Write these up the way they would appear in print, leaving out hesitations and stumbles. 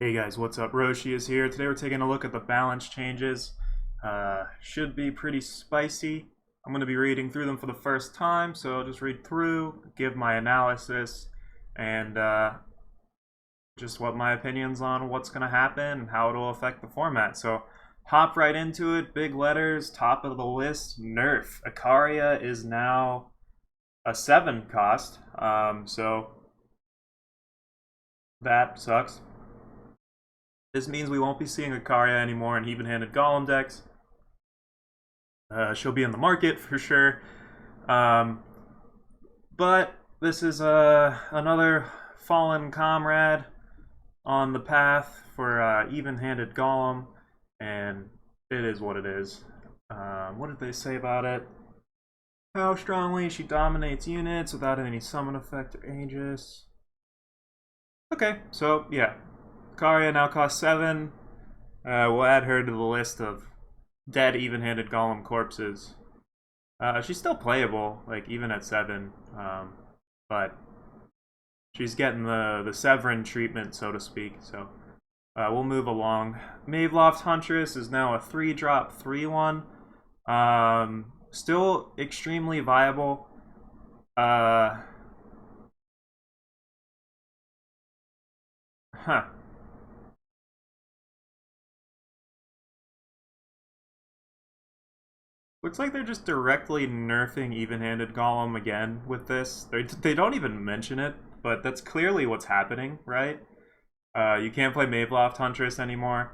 Hey guys, what's up? Roshi is here. Today we're taking a look at the balance changes. Should be pretty spicy. I'm going to be reading through them for the first time, so I'll just read through, give my analysis, and just what my opinions on what's going to happen and how it'll affect the format. So hop right into it. Big letters, top of the list, Nerf. Icaria is now a 7 cost, so that sucks. This means we won't be seeing Icaria anymore in even-handed golem decks. She'll be in the market for sure. But this is another fallen comrade on the path for even-handed golem, and it is what it is. What did they say about it? How strongly she dominates units without any summon effect or Aegis. Okay, so yeah. Icaria now costs 7. We'll add her to the list of dead even-handed golem corpses. She's still playable, like even at 7, but she's getting the Severin treatment, so to speak. So we'll move along. Maveloft Huntress is now a 3-drop 3/1. Still extremely viable. Looks like they're just directly nerfing even-handed golem again with this. They don't even mention it, but that's clearly what's happening, right? You can't play Maveloft Huntress anymore.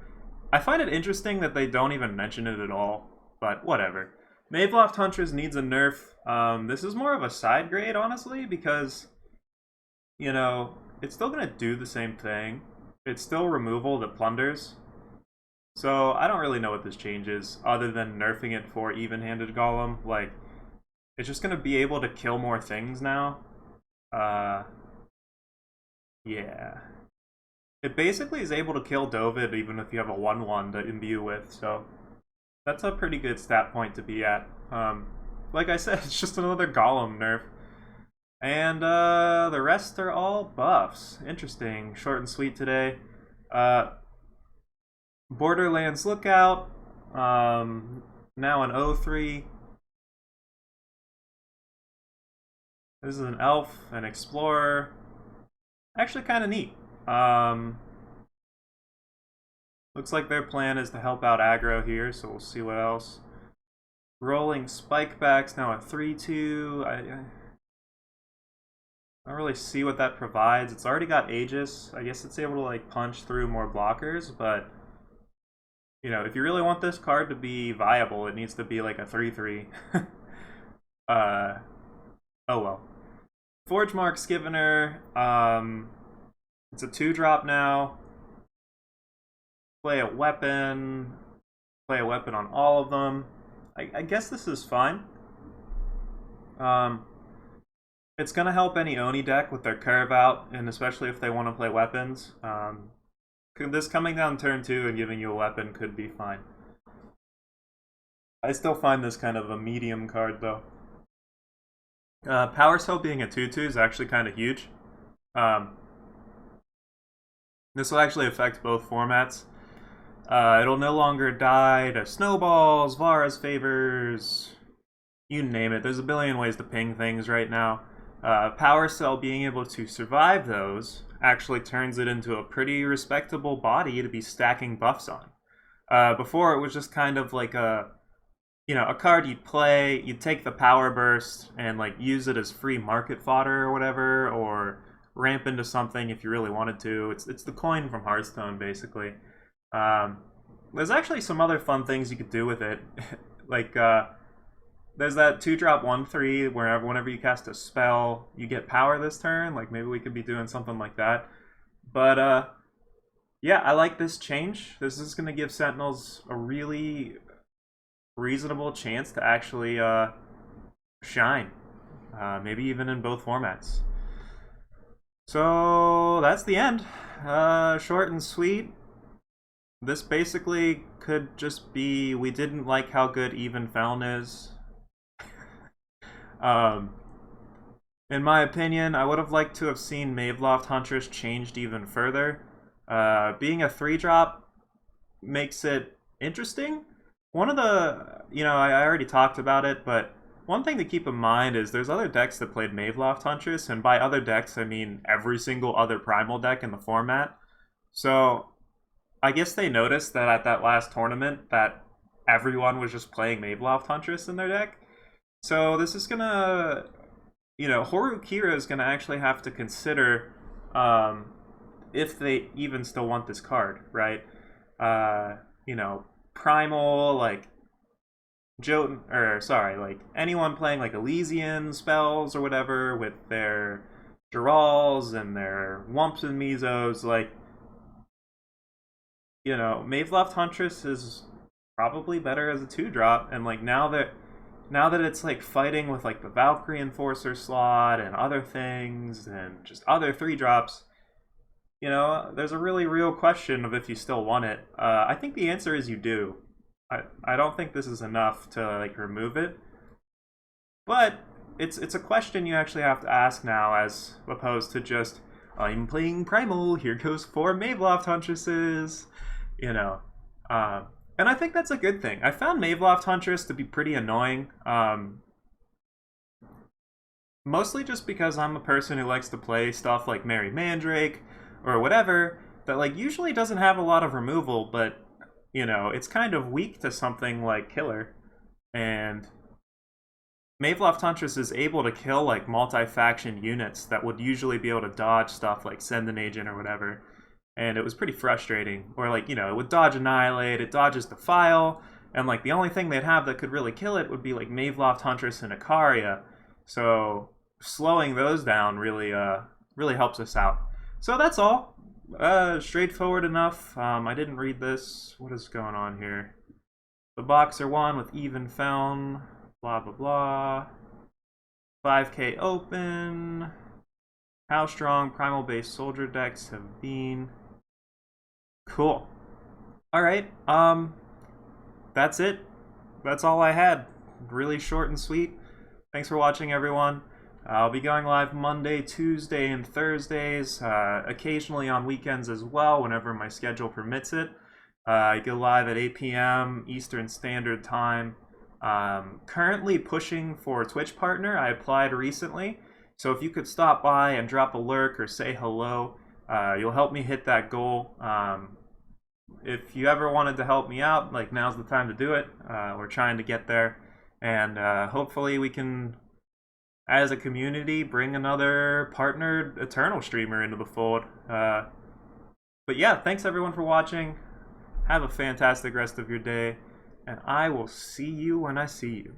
I find it interesting that they don't even mention it at all, but whatever. Maveloft Huntress needs a nerf. This is more of a side grade, honestly, because, you know, it's still going to do the same thing. It's still removal that plunders. So I don't really know what this changes, other than nerfing it for even-handed golem. Like, it's just gonna be able to kill more things now. Yeah. It basically is able to kill Dovid even if you have a 1/1 to imbue with, so that's a pretty good stat point to be at. Like I said, it's just another golem nerf. And the rest are all buffs. Interesting. Short and sweet today. Borderlands Lookout, now an 03. This is an elf, an explorer. Actually kind of neat. Looks like their plan is to help out aggro here, so we'll see what else. Rolling Spikebacks, now a 3/2. I don't really see what that provides. It's already got Aegis. I guess it's able to like punch through more blockers, but you know, if you really want this card to be viable, it needs to be like a 3/3. Oh well. Forgemark Scivener, it's a 2-drop now. Play a weapon on all of them. I guess this is fine. It's gonna help any Oni deck with their curve out, and especially if they want to play weapons. This coming down turn 2 and giving you a weapon could be fine. I still find this kind of a medium card, though. Power Cell being a 2/2 is actually kind of huge. This will actually affect both formats. It'll no longer die to Snowballs, Vara's Favors, you name it. There's a billion ways to ping things right now. Power Cell being able to survive those actually turns it into a pretty respectable body to be stacking buffs on. Before it was just kind of like a card you'd play, you'd take the power burst and like use it as free market fodder or whatever, or ramp into something if you really wanted to. It's the coin from Hearthstone, basically. There's actually some other fun things you could do with it. Like there's that 2-drop 1/3 where whenever you cast a spell, you get power this turn. Like maybe we could be doing something like that. But yeah, I like this change. This is going to give Sentinels a really reasonable chance to actually shine. Maybe even in both formats. So that's the end. Short and sweet. This basically could just be we didn't like how good Even Feln is. In my opinion, I would have liked to have seen Maveloft Huntress changed even further. Being a 3-drop makes it interesting. One of the, I already talked about it, but one thing to keep in mind is there's other decks that played Maveloft Huntress, and by other decks, I mean every single other Primal deck in the format. So I guess they noticed that at that last tournament that everyone was just playing Maveloft Huntress in their deck. So this is gonna, Horu Kira is gonna actually have to consider if they even still want this card, right? Primal, like Jotun, or sorry, like anyone playing like Elysian spells or whatever with their Girals and their Wumps and Mesos, like, Maveloft Huntress is probably better as a 2-drop, and like now that it's like fighting with like the Valkyrie Enforcer slot and other things and just other 3-drops, there's a really real question of if you still want it. I think the answer is you do. I don't think this is enough to like remove it, but it's a question you actually have to ask now, as opposed to just I'm playing Primal, here goes 4 Maveloft Huntresses, and I think that's a good thing. I found Maveloft Huntress to be pretty annoying, mostly just because I'm a person who likes to play stuff like Merry Mandrake or whatever that like usually doesn't have a lot of removal, but it's kind of weak to something like Killer. And Maveloft Huntress is able to kill like multi-faction units that would usually be able to dodge stuff like Send an Agent or whatever. And it was pretty frustrating. Or like, it would dodge Annihilate, it dodges Defile, and like the only thing they'd have that could really kill it would be like Maveloft Huntress and Icaria. So slowing those down really helps us out. So that's all. Straightforward enough. I didn't read this. What is going on here? The Boxer won with even Feln. Blah, blah, blah. 5k open. How strong primal-based soldier decks have been. Cool. Alright, that's it. That's all I had. Really short and sweet. Thanks for watching, everyone. I'll be going live Monday, Tuesday, and Thursdays, occasionally on weekends as well, whenever my schedule permits it. I go live at 8 p.m. Eastern Standard Time. Currently pushing for a Twitch partner. I applied recently, so if you could stop by and drop a lurk or say hello, you'll help me hit that goal. If you ever wanted to help me out, like, now's the time to do it. We're trying to get there, and hopefully we can, as a community, bring another partnered Eternal streamer into the fold. But yeah, thanks everyone for watching. Have a fantastic rest of your day, and I will see you when I see you.